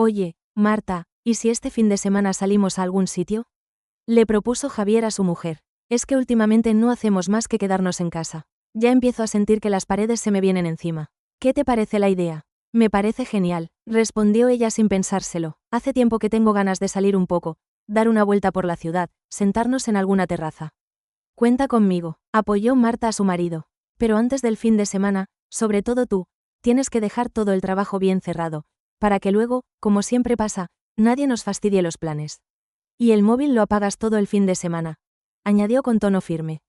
Oye, Marta, ¿y si este fin de semana salimos a algún sitio? Le propuso Javier a su mujer. Es que últimamente no hacemos más que quedarnos en casa. Ya empiezo a sentir que las paredes se me vienen encima. ¿Qué te parece la idea? Me parece genial, respondió ella sin pensárselo. Hace tiempo que tengo ganas de salir un poco, dar una vuelta por la ciudad, sentarnos en alguna terraza. Cuenta conmigo, apoyó Marta a su marido. Pero antes del fin de semana, sobre todo tú, tienes que dejar todo el trabajo bien cerrado, para que luego, como siempre pasa, nadie nos fastidie los planes. Y el móvil lo apagas todo el fin de semana, añadió con tono firme.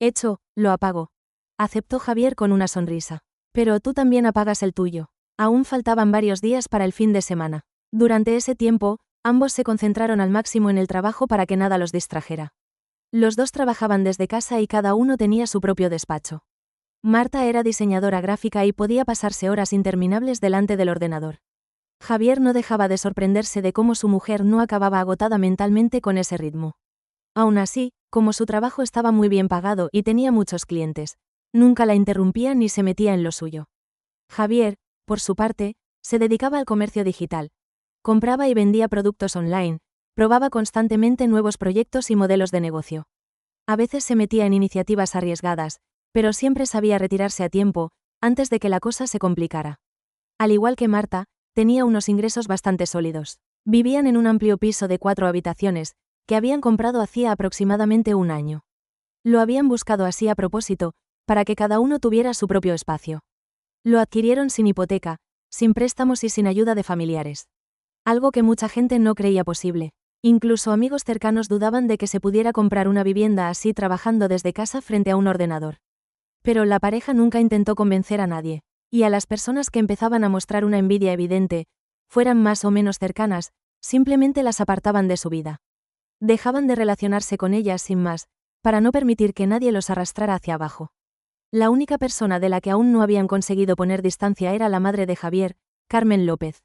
Hecho, lo apago. Aceptó Javier con una sonrisa. Pero tú también apagas el tuyo. Aún faltaban varios días para el fin de semana. Durante ese tiempo, ambos se concentraron al máximo en el trabajo para que nada los distrajera. Los dos trabajaban desde casa y cada uno tenía su propio despacho. Marta era diseñadora gráfica y podía pasarse horas interminables delante del ordenador. Javier no dejaba de sorprenderse de cómo su mujer no acababa agotada mentalmente con ese ritmo. Aún así, como su trabajo estaba muy bien pagado y tenía muchos clientes, nunca la interrumpía ni se metía en lo suyo. Javier, por su parte, se dedicaba al comercio digital. Compraba y vendía productos online, probaba constantemente nuevos proyectos y modelos de negocio. A veces se metía en iniciativas arriesgadas, pero siempre sabía retirarse a tiempo, antes de que la cosa se complicara. Al igual que Marta, tenía unos ingresos bastante sólidos. Vivían en un amplio piso de 4 habitaciones, que habían comprado hacía aproximadamente un año. Lo habían buscado así a propósito, para que cada uno tuviera su propio espacio. Lo adquirieron sin hipoteca, sin préstamos y sin ayuda de familiares. Algo que mucha gente no creía posible. Incluso amigos cercanos dudaban de que se pudiera comprar una vivienda así trabajando desde casa frente a un ordenador. Pero la pareja nunca intentó convencer a nadie, y a las personas que empezaban a mostrar una envidia evidente, fueran más o menos cercanas, simplemente las apartaban de su vida. Dejaban de relacionarse con ellas sin más, para no permitir que nadie los arrastrara hacia abajo. La única persona de la que aún no habían conseguido poner distancia era la madre de Javier, Carmen López.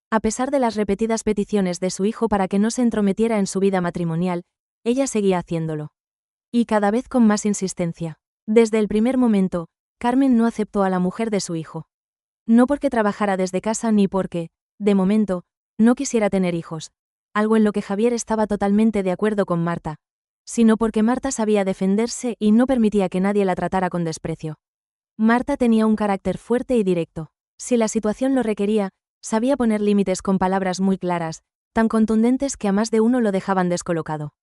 A pesar de las repetidas peticiones de su hijo para que no se entrometiera en su vida matrimonial, ella seguía haciéndolo. Y cada vez con más insistencia. Desde el primer momento, Carmen no aceptó a la mujer de su hijo. No porque trabajara desde casa ni porque, de momento, no quisiera tener hijos, algo en lo que Javier estaba totalmente de acuerdo con Marta, sino porque Marta sabía defenderse y no permitía que nadie la tratara con desprecio. Marta tenía un carácter fuerte y directo. Si la situación lo requería, sabía poner límites con palabras muy claras, tan contundentes que a más de uno lo dejaban descolocado.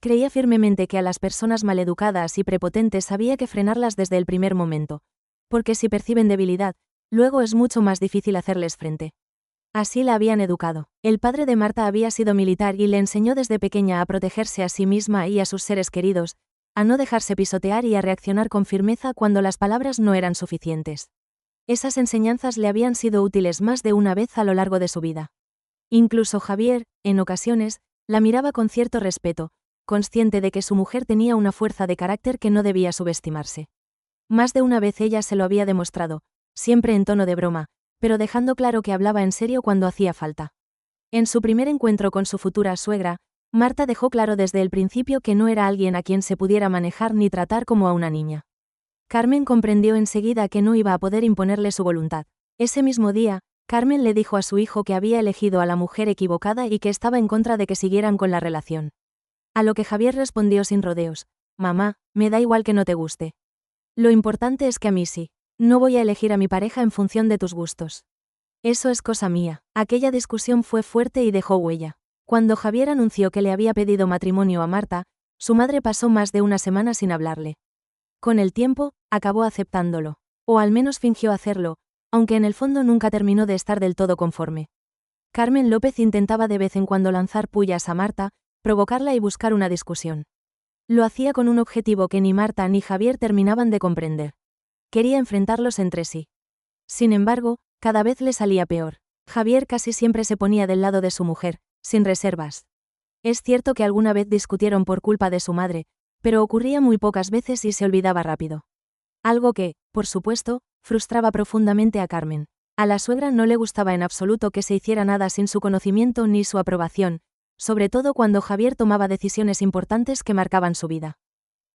Creía firmemente que a las personas maleducadas y prepotentes había que frenarlas desde el primer momento, porque si perciben debilidad, luego es mucho más difícil hacerles frente. Así la habían educado. El padre de Marta había sido militar y le enseñó desde pequeña a protegerse a sí misma y a sus seres queridos, a no dejarse pisotear y a reaccionar con firmeza cuando las palabras no eran suficientes. Esas enseñanzas le habían sido útiles más de una vez a lo largo de su vida. Incluso Javier, en ocasiones, la miraba con cierto respeto, consciente de que su mujer tenía una fuerza de carácter que no debía subestimarse. Más de una vez ella se lo había demostrado, siempre en tono de broma, pero dejando claro que hablaba en serio cuando hacía falta. En su primer encuentro con su futura suegra, Marta dejó claro desde el principio que no era alguien a quien se pudiera manejar ni tratar como a una niña. Carmen comprendió enseguida que no iba a poder imponerle su voluntad. Ese mismo día, Carmen le dijo a su hijo que había elegido a la mujer equivocada y que estaba en contra de que siguieran con la relación. A lo que Javier respondió sin rodeos: «Mamá, me da igual que no te guste. Lo importante es que a mí sí. No voy a elegir a mi pareja en función de tus gustos. Eso es cosa mía». Aquella discusión fue fuerte y dejó huella. Cuando Javier anunció que le había pedido matrimonio a Marta, su madre pasó más de una semana sin hablarle. Con el tiempo, acabó aceptándolo. O al menos fingió hacerlo, aunque en el fondo nunca terminó de estar del todo conforme. Carmen López intentaba de vez en cuando lanzar pullas a Marta, provocarla y buscar una discusión. Lo hacía con un objetivo que ni Marta ni Javier terminaban de comprender. Quería enfrentarlos entre sí. Sin embargo, cada vez le salía peor. Javier casi siempre se ponía del lado de su mujer, sin reservas. Es cierto que alguna vez discutieron por culpa de su madre, pero ocurría muy pocas veces y se olvidaba rápido. Algo que, por supuesto, frustraba profundamente a Carmen. A la suegra no le gustaba en absoluto que se hiciera nada sin su conocimiento ni su aprobación, sobre todo cuando Javier tomaba decisiones importantes que marcaban su vida.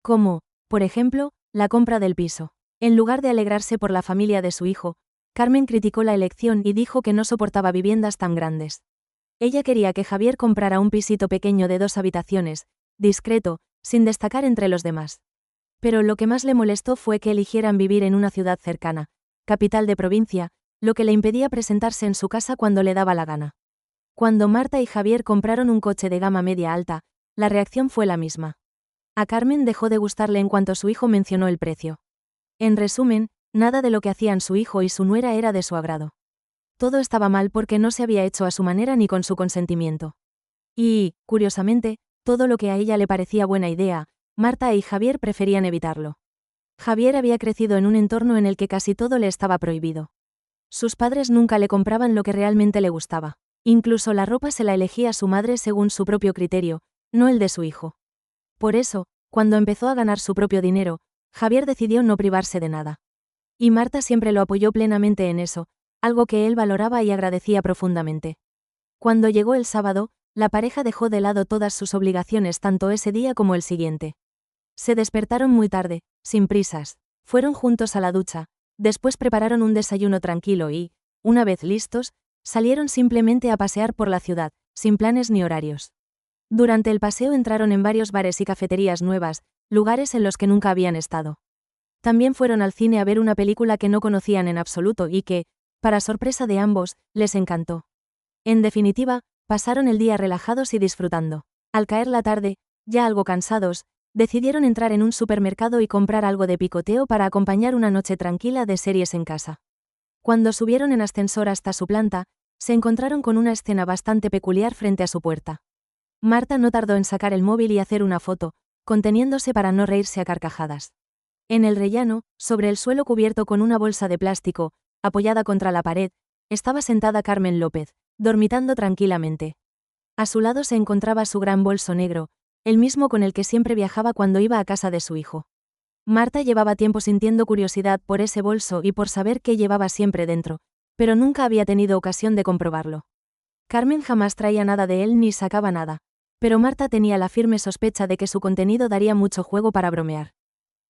Como, por ejemplo, la compra del piso. En lugar de alegrarse por la familia de su hijo, Carmen criticó la elección y dijo que no soportaba viviendas tan grandes. Ella quería que Javier comprara un pisito pequeño de 2 habitaciones, discreto, sin destacar entre los demás. Pero lo que más le molestó fue que eligieran vivir en una ciudad cercana, capital de provincia, lo que le impedía presentarse en su casa cuando le daba la gana. Cuando Marta y Javier compraron un coche de gama media alta, la reacción fue la misma. A Carmen dejó de gustarle en cuanto su hijo mencionó el precio. En resumen, nada de lo que hacían su hijo y su nuera era de su agrado. Todo estaba mal porque no se había hecho a su manera ni con su consentimiento. Y, curiosamente, todo lo que a ella le parecía buena idea, Marta y Javier preferían evitarlo. Javier había crecido en un entorno en el que casi todo le estaba prohibido. Sus padres nunca le compraban lo que realmente le gustaba. Incluso la ropa se la elegía su madre según su propio criterio, no el de su hijo. Por eso, cuando empezó a ganar su propio dinero, Javier decidió no privarse de nada. Y Marta siempre lo apoyó plenamente en eso, algo que él valoraba y agradecía profundamente. Cuando llegó el sábado, la pareja dejó de lado todas sus obligaciones tanto ese día como el siguiente. Se despertaron muy tarde, sin prisas, fueron juntos a la ducha, después prepararon un desayuno tranquilo y, una vez listos, salieron simplemente a pasear por la ciudad, sin planes ni horarios. Durante el paseo entraron en varios bares y cafeterías nuevas, lugares en los que nunca habían estado. También fueron al cine a ver una película que no conocían en absoluto y que, para sorpresa de ambos, les encantó. En definitiva, pasaron el día relajados y disfrutando. Al caer la tarde, ya algo cansados, decidieron entrar en un supermercado y comprar algo de picoteo para acompañar una noche tranquila de series en casa. Cuando subieron en ascensor hasta su planta, se encontraron con una escena bastante peculiar frente a su puerta. Marta no tardó en sacar el móvil y hacer una foto, conteniéndose para no reírse a carcajadas. En el rellano, sobre el suelo cubierto con una bolsa de plástico, apoyada contra la pared, estaba sentada Carmen López, dormitando tranquilamente. A su lado se encontraba su gran bolso negro, el mismo con el que siempre viajaba cuando iba a casa de su hijo. Marta llevaba tiempo sintiendo curiosidad por ese bolso y por saber qué llevaba siempre dentro, pero nunca había tenido ocasión de comprobarlo. Carmen jamás traía nada de él ni sacaba nada, pero Marta tenía la firme sospecha de que su contenido daría mucho juego para bromear.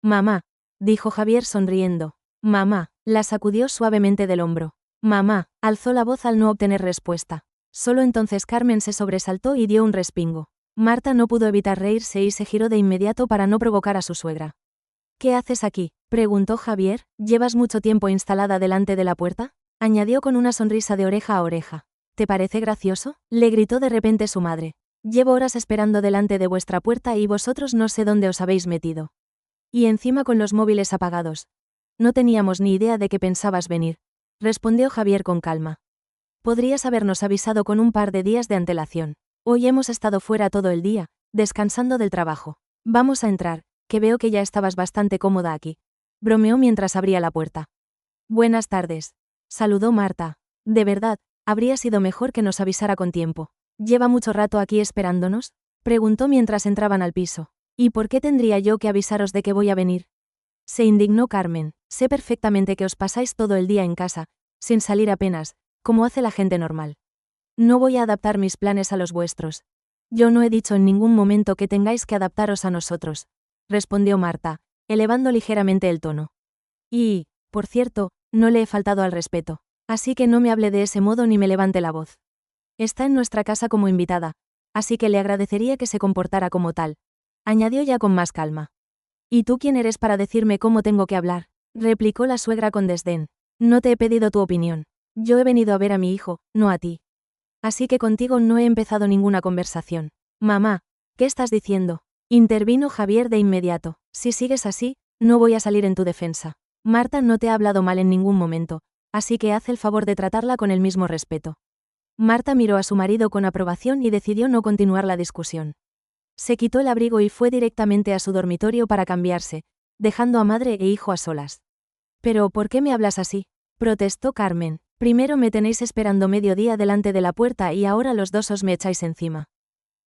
«Mamá», dijo Javier sonriendo. «Mamá», la sacudió suavemente del hombro. «Mamá», alzó la voz al no obtener respuesta. Solo entonces Carmen se sobresaltó y dio un respingo. Marta no pudo evitar reírse y se giró de inmediato para no provocar a su suegra. «¿Qué haces aquí?», preguntó Javier. «¿Llevas mucho tiempo instalada delante de la puerta?», añadió con una sonrisa de oreja a oreja. «¿Te parece gracioso?», le gritó de repente su madre. «Llevo horas esperando delante de vuestra puerta y vosotros no sé dónde os habéis metido. Y encima con los móviles apagados. No teníamos ni idea de que pensabas venir», respondió Javier con calma. «Podrías habernos avisado con un par de días de antelación. Hoy hemos estado fuera todo el día, descansando del trabajo. Vamos a entrar, que veo que ya estabas bastante cómoda aquí», bromeó mientras abría la puerta. «Buenas tardes», saludó Marta. «De verdad, habría sido mejor que nos avisara con tiempo. ¿Lleva mucho rato aquí esperándonos?», preguntó mientras entraban al piso. «¿Y por qué tendría yo que avisaros de que voy a venir?», se indignó Carmen. «Sé perfectamente que os pasáis todo el día en casa, sin salir apenas, como hace la gente normal. No voy a adaptar mis planes a los vuestros. Yo no he dicho en ningún momento que tengáis que adaptaros a nosotros», respondió Marta, elevando ligeramente el tono. «Y, por cierto, no le he faltado al respeto. Así que no me hable de ese modo ni me levante la voz. Está en nuestra casa como invitada, así que le agradecería que se comportara como tal», añadió ya con más calma. «¿Y tú quién eres para decirme cómo tengo que hablar?», replicó la suegra con desdén. «No te he pedido tu opinión. Yo he venido a ver a mi hijo, no a ti. Así que contigo no he empezado ninguna conversación». «Mamá, ¿qué estás diciendo?», intervino Javier de inmediato. «Si sigues así, no voy a salir en tu defensa. Marta no te ha hablado mal en ningún momento, así que haz el favor de tratarla con el mismo respeto». Marta miró a su marido con aprobación y decidió no continuar la discusión. Se quitó el abrigo y fue directamente a su dormitorio para cambiarse, dejando a madre e hijo a solas. «¿Pero por qué me hablas así?», protestó Carmen. «Primero me tenéis esperando mediodía delante de la puerta y ahora los dos os me echáis encima».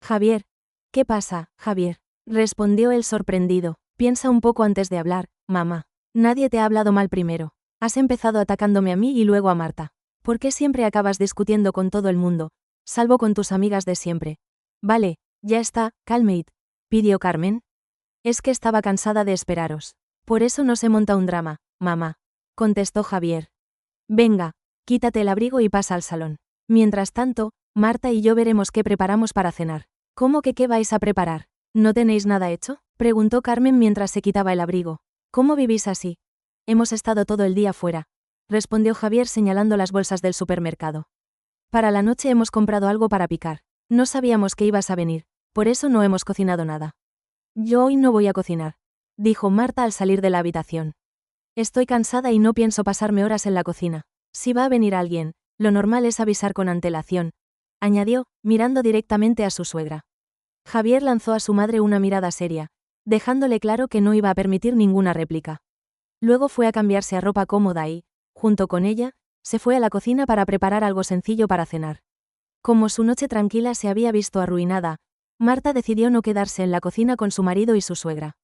«Javier». «¿Qué pasa, Javier?», respondió él sorprendido. «Piensa un poco antes de hablar, mamá. Nadie te ha hablado mal primero. Has empezado atacándome a mí y luego a Marta. ¿Por qué siempre acabas discutiendo con todo el mundo, salvo con tus amigas de siempre?». «Vale, ya está, calmate», pidió Carmen. «Es que estaba cansada de esperaros. Por eso no se monta un drama, mamá», contestó Javier. Venga, quítate el abrigo y pasa al salón. Mientras tanto, Marta y yo veremos qué preparamos para cenar. ¿Cómo que qué vais a preparar? ¿No tenéis nada hecho?, preguntó Carmen mientras se quitaba el abrigo. ¿Cómo vivís así? Hemos estado todo el día fuera, respondió Javier señalando las bolsas del supermercado. Para la noche hemos comprado algo para picar. No sabíamos que ibas a venir, por eso no hemos cocinado nada. Yo hoy no voy a cocinar, dijo Marta al salir de la habitación. Estoy cansada y no pienso pasarme horas en la cocina. Si va a venir alguien, lo normal es avisar con antelación, añadió, mirando directamente a su suegra. Javier lanzó a su madre una mirada seria, dejándole claro que no iba a permitir ninguna réplica. Luego fue a cambiarse a ropa cómoda y, junto con ella, se fue a la cocina para preparar algo sencillo para cenar. Como su noche tranquila se había visto arruinada, Marta decidió no quedarse en la cocina con su marido y su suegra.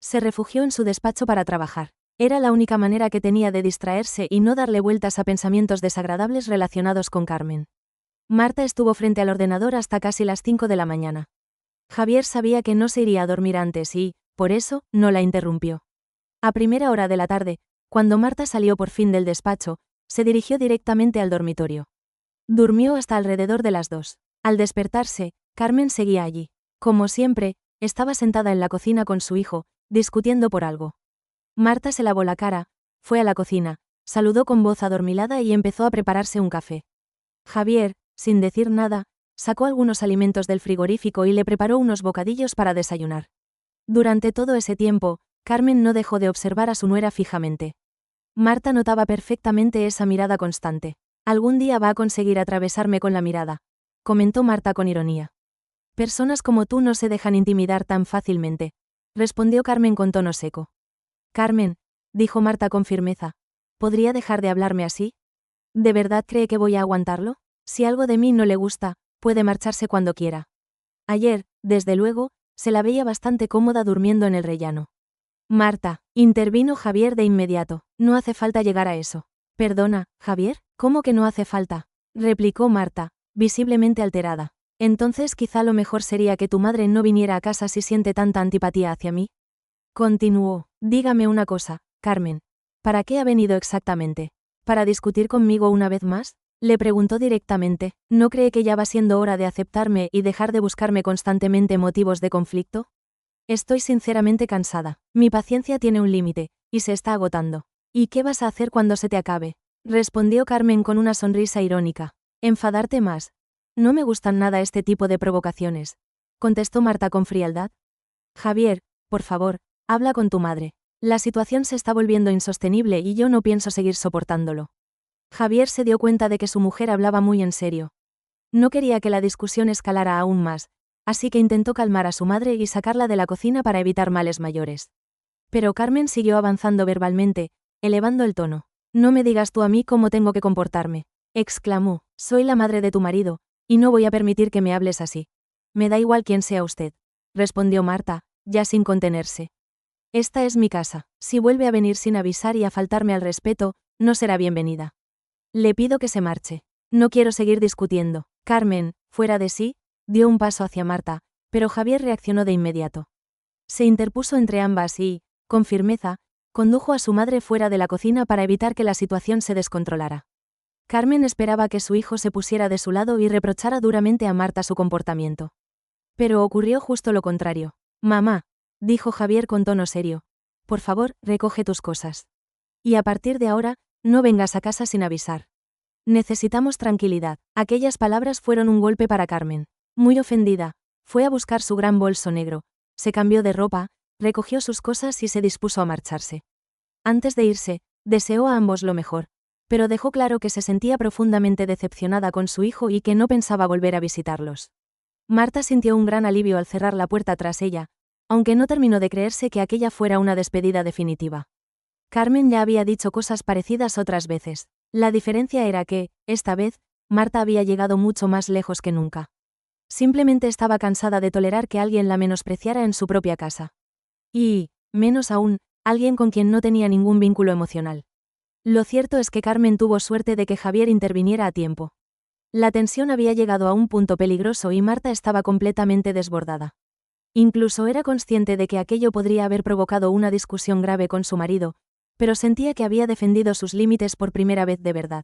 Se refugió en su despacho para trabajar. Era la única manera que tenía de distraerse y no darle vueltas a pensamientos desagradables relacionados con Carmen. Marta estuvo frente al ordenador hasta casi las 5 de la mañana. Javier sabía que no se iría a dormir antes y, por eso, no la interrumpió. A primera hora de la tarde, cuando Marta salió por fin del despacho, se dirigió directamente al dormitorio. Durmió hasta alrededor de las 2. Al despertarse, Carmen seguía allí. Como siempre, estaba sentada en la cocina con su hijo, discutiendo por algo. Marta se lavó la cara, fue a la cocina, saludó con voz adormilada y empezó a prepararse un café. Javier, sin decir nada, sacó algunos alimentos del frigorífico y le preparó unos bocadillos para desayunar. Durante todo ese tiempo, Carmen no dejó de observar a su nuera fijamente. Marta notaba perfectamente esa mirada constante. Algún día va a conseguir atravesarme con la mirada, comentó Marta con ironía. Personas como tú no se dejan intimidar tan fácilmente, respondió Carmen con tono seco. Carmen, dijo Marta con firmeza, ¿podría dejar de hablarme así? ¿De verdad cree que voy a aguantarlo? Si algo de mí no le gusta, puede marcharse cuando quiera. Ayer, desde luego, se la veía bastante cómoda durmiendo en el rellano. Marta, intervino Javier de inmediato, no hace falta llegar a eso. Perdona, Javier, ¿cómo que no hace falta?, replicó Marta, visiblemente alterada. Entonces quizá lo mejor sería que tu madre no viniera a casa si siente tanta antipatía hacia mí. Continuó, dígame una cosa, Carmen. ¿Para qué ha venido exactamente? ¿Para discutir conmigo una vez más? Le preguntó directamente, ¿no cree que ya va siendo hora de aceptarme y dejar de buscarme constantemente motivos de conflicto? Estoy sinceramente cansada, mi paciencia tiene un límite, y se está agotando. ¿Y qué vas a hacer cuando se te acabe?, respondió Carmen con una sonrisa irónica. ¿Enfadarte más? No me gustan nada este tipo de provocaciones, contestó Marta con frialdad. Javier, por favor, habla con tu madre. La situación se está volviendo insostenible y yo no pienso seguir soportándolo. Javier se dio cuenta de que su mujer hablaba muy en serio. No quería que la discusión escalara aún más, así que intentó calmar a su madre y sacarla de la cocina para evitar males mayores. Pero Carmen siguió avanzando verbalmente, elevando el tono. No me digas tú a mí cómo tengo que comportarme, exclamó, soy la madre de tu marido, y no voy a permitir que me hables así. Me da igual quién sea usted, respondió Marta, ya sin contenerse. Esta es mi casa, si vuelve a venir sin avisar y a faltarme al respeto, no será bienvenida. Le pido que se marche. No quiero seguir discutiendo. Carmen, fuera de sí, dio un paso hacia Marta, pero Javier reaccionó de inmediato. Se interpuso entre ambas y, con firmeza, condujo a su madre fuera de la cocina para evitar que la situación se descontrolara. Carmen esperaba que su hijo se pusiera de su lado y reprochara duramente a Marta su comportamiento. Pero ocurrió justo lo contrario. Mamá, dijo Javier con tono serio, por favor, recoge tus cosas. Y a partir de ahora, no vengas a casa sin avisar. Necesitamos tranquilidad. Aquellas palabras fueron un golpe para Carmen. Muy ofendida, fue a buscar su gran bolso negro, se cambió de ropa, recogió sus cosas y se dispuso a marcharse. Antes de irse, deseó a ambos lo mejor, pero dejó claro que se sentía profundamente decepcionada con su hijo y que no pensaba volver a visitarlos. Marta sintió un gran alivio al cerrar la puerta tras ella, aunque no terminó de creerse que aquella fuera una despedida definitiva. Carmen ya había dicho cosas parecidas otras veces. La diferencia era que, esta vez, Marta había llegado mucho más lejos que nunca. Simplemente estaba cansada de tolerar que alguien la menospreciara en su propia casa. Y, menos aún, alguien con quien no tenía ningún vínculo emocional. Lo cierto es que Carmen tuvo suerte de que Javier interviniera a tiempo. La tensión había llegado a un punto peligroso y Marta estaba completamente desbordada. Incluso era consciente de que aquello podría haber provocado una discusión grave con su marido, pero sentía que había defendido sus límites por primera vez de verdad.